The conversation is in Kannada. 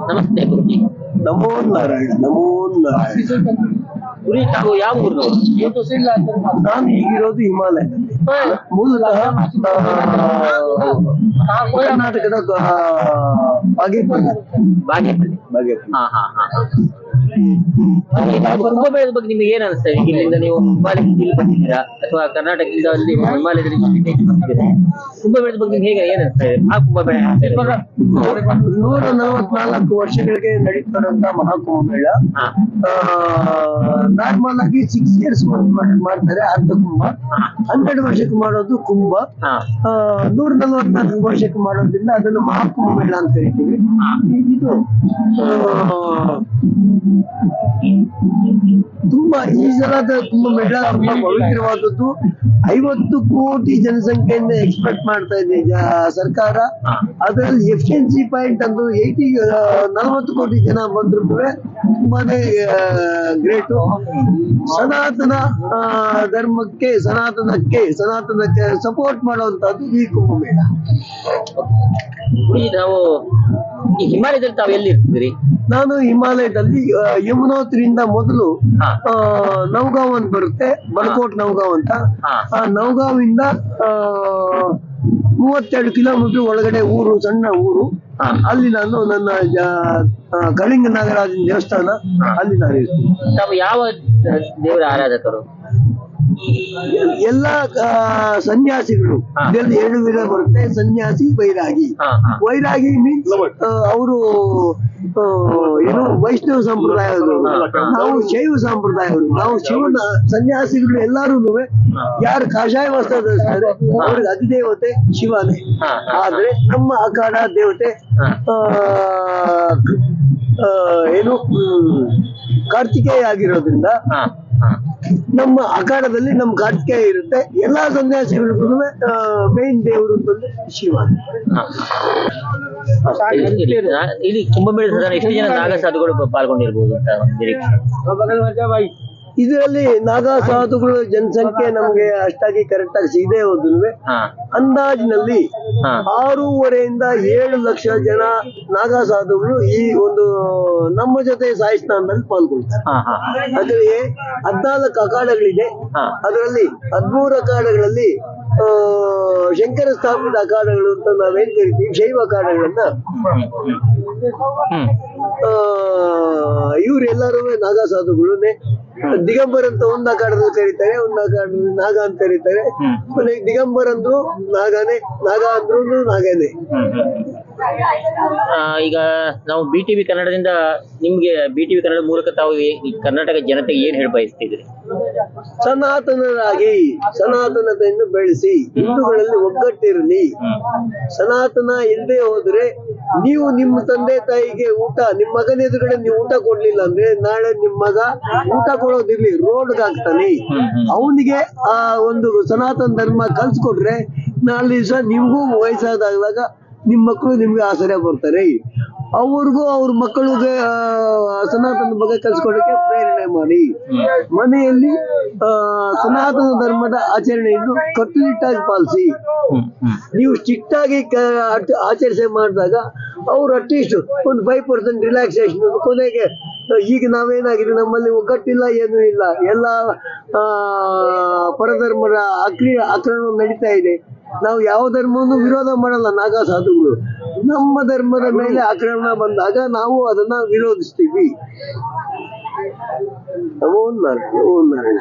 ನಮಸ್ತೆ ಗುರುಜಿ. ನಮೋ ನಾರಾಯಣ, ನಮೋ ನಾರಾಯಣ. ಗುರುಜಿ, ತಾವು ಯಾವ ಊರು? ನಾನು ಈಗಿರೋದು ಹಿಮಾಲಯದಲ್ಲಿ. ಮೂಲತಃ ಕರ್ನಾಟಕದ ಬಾಗೇಪಲ್ಲಿ. ಬಾಗೇಪಲ್ಲಿ. ಬಾಗೇಪಲ್ಲಿ. ಹಾ ಹಾ ಹಾ. ಕುಂಭಮೇಳದ ಬಗ್ಗೆ ನಿಮ್ಗೆ ಏನ್ ಅನಿಸ್ತಾ ಇದೆ? ಇಲ್ಲಿಂದ ನೀವು ಹಿಮಾಲಯದಲ್ಲಿ ಬಂದಿದ್ದೀರಾ ಅಥವಾ ಕರ್ನಾಟಕದಿಂದ ಅಲ್ಲಿ ಹಿಮಾಲಯದಲ್ಲಿ ಬಂದಿದ್ದೀರಾ? ಕುಂಭಮೇಳದ ಬಗ್ಗೆ ನಿಮ್ಗೆ ಹೇಗೆ ಏನ್ ಅನಿಸ್ತಾ ಇದೆ? ಆ ಕುಂಭಮೇಳ 144 ವರ್ಷಗಳಿಗೆ ನಡೀತಾರಂತ ಮಹಾಕುಂಭಮೇಳ. ನಾರ್ಮಲ್ ಆಗಿ 6 years ಮಾಡ್ತಾರೆ ಅರ್ಧ ಕುಂಭ. 12 ವರ್ಷಕ್ಕೆ ಮಾಡೋದು ಕುಂಭ. 144 ವರ್ಷಕ್ಕೆ ಮಾಡೋದ್ರಿಂದ ಅದನ್ನು ಮಹಾಕುಂಭಮೇಳ ಅಂತ ಕರಿತೀವಿ. ಇದು ತುಂಬಾ ಈ ಸಲದ ಕುಂಭಮೇಳ ತುಂಬಾ ಪವಿತ್ರವಾದದ್ದು. 50 ಕೋಟಿ ಜನಸಂಖ್ಯೆಯಿಂದ ಎಕ್ಸ್ಪೆಕ್ಟ್ ಮಾಡ್ತಾ ಇದೆ ಸರ್ಕಾರ. ಅದರಲ್ಲಿ ಎಫಿಷಿಯನ್ಸಿ ಪಾಯಿಂಟ್ ಅಂತ 40 ಕೋಟಿ ಜನ ಬಂದ್ರು ತುಂಬಾನೇ ಗ್ರೇಟು. ಸನಾತನ ಧರ್ಮಕ್ಕೆ ಸನಾತನಕ್ಕೆ ಸಪೋರ್ಟ್ ಮಾಡುವಂತದ್ದು ಈ ಕುಂಭಮೇಳ. ನಾವು ಈ ಹಿಮಾಲಯದಲ್ಲಿ ತಾವು ಎಲ್ಲಿ ಇರ್ತಿದ್ರಿ? ನಾನು ಹಿಮಾಲಯದಲ್ಲಿ ಯಮುನೋತ್ರಿಯಿಂದ ಮೊದಲು ನೌಗಾಂವ್ ಅಂತ ಬರುತ್ತೆ, ಬಲಕೋಟ್ ನೌಗಾಂವ್ ಅಂತ. ಆ ನೌಗಾಂವಿಂದ 32 ಕಿಲೋಮೀಟರ್ ಒಳಗಡೆ ಊರು, ಸಣ್ಣ ಊರು. ಅಲ್ಲಿ ನಾನು ನನ್ನ ಕಳಿಂಗ ನಾಗರಾಜನ ದೇವಸ್ಥಾನ, ಅಲ್ಲಿ ನಾನು ಇರ್ತೀನಿ. ತಾವು ಯಾವ ದೇವರ ಆರಾಧಕರು? ಎಲ್ಲ ಸನ್ಯಾಸಿಗಳು. ಇದರಲ್ಲಿ 2 ವಿಧ ಬರುತ್ತೆ, ಸನ್ಯಾಸಿ, ವೈರಾಗಿ. ವೈರಾಗಿ ಮೀನ್ಸ್ ಅವರು ಏನು ವೈಷ್ಣವ ಸಂಪ್ರದಾಯದವರು, ನಾವು ಶೈವ ಸಂಪ್ರದಾಯವರು. ನಾವು ಶಿವನ ಸನ್ಯಾಸಿಗಳು ಎಲ್ಲಾರು ಯಾರು ಕಾಷಾಯ ವಸ್ತ್ರ ಧರಿಸ್ತಾರೆ ಅವ್ರಿಗೆ ಅಧಿದೇವತೆ ಶಿವನೇ. ಆದ್ರೆ ನಮ್ಮ ಅಖಾಡ ದೇವತೆ ಏನು ಕಾರ್ತಿಕೇಯ ಆಗಿರೋದ್ರಿಂದ ನಮ್ಮ ಅಖಾಡದಲ್ಲಿ ನಮ್ಮ ಕಾರ್ತಿಕೇಯ ಇರುತ್ತೆ. ಎಲ್ಲಾ ಸನ್ಯಾಸಿಗಳಿಗೂ ಮೇನ್ ದೇವರು ಅಂತಂದ್ರೆ ಶಿವ. ಇಲ್ಲಿ ಕುಂಭಮೇಳ ಎಷ್ಟು ಜನ ನಾಗ ಸಾಧುಗಳು ಪಾಲ್ಗೊಂಡಿರ್ಬೋದು ಅಂತ ನಿರೀಕ್ಷೆ? ಇದರಲ್ಲಿ ನಾಗಾ ಸಾಧುಗಳು ಜನಸಂಖ್ಯೆ ನಮ್ಗೆ ಅಷ್ಟಾಗಿ ಕರೆಕ್ಟ್ ಆಗಿ ಸಿಗದೆ ಹೋದ್ರು ಅಂದಾಜಿನಲ್ಲಿ 6.5 ರಿಂದ 7 ಲಕ್ಷ ಜನ ನಾಗಾ ಸಾಧುಗಳು ಈ ಒಂದು ನಮ್ಮ ಜೊತೆ ಸಾಯಿ ಸ್ನಾನದಲ್ಲಿ ಪಾಲ್ಗೊಳ್ತಾರೆ. ಅದರಲ್ಲಿ 14 ಅಖಾಡಗಳಿದೆ. ಅದರಲ್ಲಿ 13 ಅಖಾಡಗಳಲ್ಲಿ ಶಂಕರ ಸ್ಥಾಪಿತ ಅಖಾಡಗಳು ಅಂತ ನಾವೇನ್ ಕರಿತೀವಿ, ಶೈವ ಅಖಾಡಗಳನ್ನ ಇವರೆಲ್ಲರೂ ನಾಗಾ ಸಾಧುಗಳನ್ನೇ. ದಿಗಂಬರ್ ಅಂತ ಒಂದು ಅಖಾಡದಲ್ಲಿ ಕರೀತಾರೆ, ಒಂದು ಅಖಾಡದಲ್ಲಿ ನಾಗ ಅಂತ ಕರೀತಾರೆ. ದಿಗಂಬರ್ ಅಂದ್ರು ನಾಗಾನೆ, ನಾಗ ಅಂದ್ರು ನಾಗನೇ. ಈಗ ನಾವು BTV ಕನ್ನಡದಿಂದ ನಿಮ್ಗೆ BTV ಕನ್ನಡ ಮೂಲಕ ತಾವು ಈ ಕರ್ನಾಟಕ ಜನತೆಗೆ ಏನ್ ಹೇಳಿ ಬಯಸ್ತಿದ್ರಿ? ಸನಾತನರಾಗಿ ಸನಾತನತೆಯನ್ನು ಬೆಳೆಸಿ, ಹಿಂದೂಗಳಲ್ಲಿ ಒಗ್ಗಟ್ಟಿರಲಿ. ಸನಾತನ ಇಲ್ಲದೆ ಹೋದ್ರೆ ನೀವು ನಿಮ್ಮ ತಂದೆ ತಾಯಿಗೆ ಊಟ, ನಿಮ್ಮ ಮಗನ ಎದುರುಗಡೆ ನೀವು ಊಟ ಕೊಡ್ಲಿಲ್ಲ ಅಂದ್ರೆ ನಾಳೆ ನಿಮ್ಮ ಮಗ ಊಟ ಕೊಡೋದಿರ್ಲಿ ರೋಡ್ಗೆ ಹಾಕ್ತಾನೆ. ಅವನಿಗೆ ಆ ಒಂದು ಸನಾತನ ಧರ್ಮ ಕಲ್ಸ್ಕೊಟ್ರೆ ನಾಳೆ ದಿವಸ ನಿಮ್ಗೂ ವಯಸ್ಸಾದಾಗ ನಿಮ್ ಮಕ್ಕಳು ನಿಮ್ಗೆ ಆಸರೆ ಬರ್ತಾರೆ. ಅವ್ರಿಗೂ ಅವ್ರ ಮಕ್ಕಳಿಗೆ ಸನಾತನ ಬಗ್ಗೆ ಕಲ್ಸ್ಕೊಡಕ್ಕೆ ಪ್ರೇರಣೆ ಮಾಡಿ. ಮನೆಯಲ್ಲಿ ಸನಾತನ ಧರ್ಮದ ಆಚರಣೆಯನ್ನು ಕಟ್ಟುನಿಟ್ಟಾಗಿ ಪಾಲಿಸಿ. ನೀವು ಸ್ಟ್ರಿಕ್ಟ್ ಆಗಿ ಆಚರಿಸಿ ಮಾಡಿದಾಗ ಅವ್ರು ಅಟ್ಲೀಸ್ಟ್ ಒಂದು 5% ರಿಲ್ಯಾಕ್ಸೇಷನ್. ಕೊನೆಗೆ ಈಗ ನಾವೇನಾಗಿದೆ, ನಮ್ಮಲ್ಲಿ ಒಗ್ಗಟ್ಟಿಲ್ಲ, ಏನೂ ಇಲ್ಲ, ಎಲ್ಲ ಪರಧರ್ಮದ ಆಕ್ರಮಣ ನಡೀತಾ ಇದೆ. ನಾವು ಯಾವ ಧರ್ಮವನ್ನು ವಿರೋಧ ಮಾಡಲ್ಲ ನಾಗಾ ಸಾಧುಗಳು. ನಮ್ಮ ಧರ್ಮದ ಮೇಲೆ ಆಕ್ರಮಣ ಬಂದಾಗ ನಾವು ಅದನ್ನ ವಿರೋಧಿಸ್ತೀವಿ. ನಮೋ ನಾರಾಯಣ.